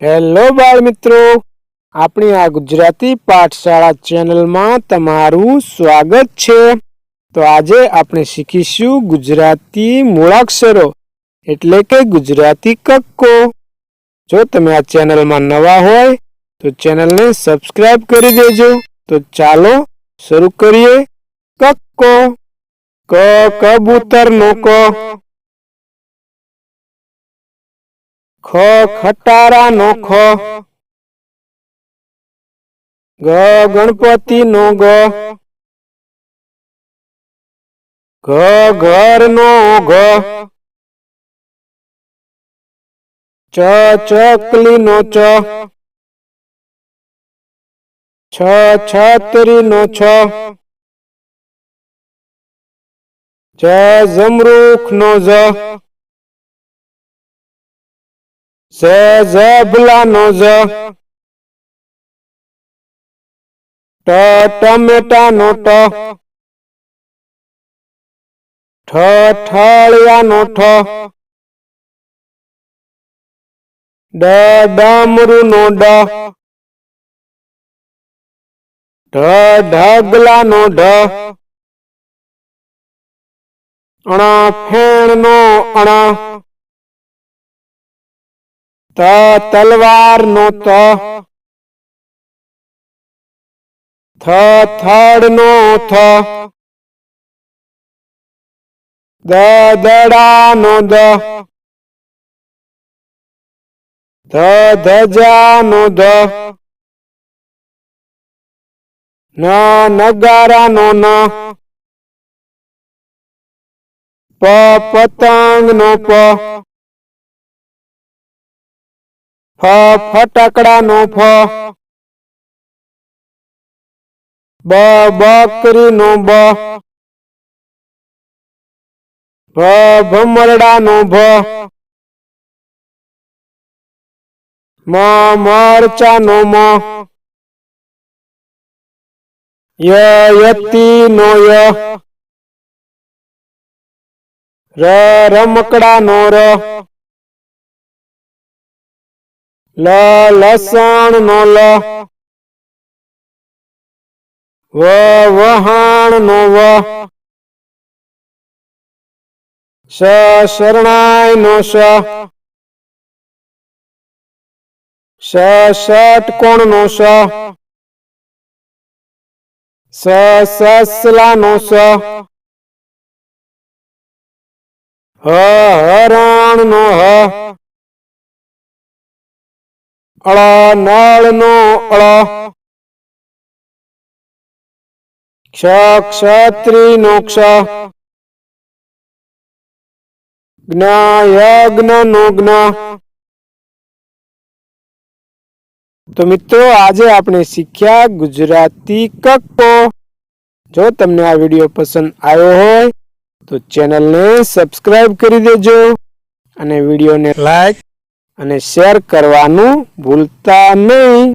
Hello बाळ मित्रों, अपनी आ गुजराती पाठशाला चेनल में तमारू स्वागत छे। तो आजे आपणे शीखीशु गुजराती मूळाक्षरो एटले के गुजराती कक्को। जो तमे आ चेनल में नवा होय तो चेनल ने सब्सक्राइब करी देजो। तो चालो शुरू करिए। कक्को। क कबूतर नो क। ख खटारा नो ख। ग गणपति नो ग। घ घर नो घ। च चकली नो च। छ छतरी नो छ। ज जमरूख नो ज। ज जबला नो ज। ट टमेटा नो ट। ठ ठलिया नो ठ। ड डमरू नो ड। ढ ढगला नो ढ। अण फेण नो अण। त तलवार नो त। थ थड़ नो थ। The Dara know the. ध धजा नो ध। न नगारा नो न। प पतंग नो प। फ फटाकड़ा नो फ। ब बकरी नो ब। भ भमरड़ा नो भ। म मरचा नो म। य यती नो य। र रमकड़ा नो र। ल लसण नो ल। व वहाण नो व। श शरणाई नो श। ष षटकोण नो ष। स ससला नो स। ह हरण नो ह। अळ नळ नो अळ। क्ष क्षत्री नो क्ष। ज्ञ यज्ञ नो ज्ञ। तो मित्रों आज आपने सीख्या गुजराती कक्को। जो तमने आ वीडियो पसंद आयो हो तो चैनल ने सब्सक्राइब करी देजो अने वीडियो ने लाइक अने शेर करवानुं भूलता नहीं।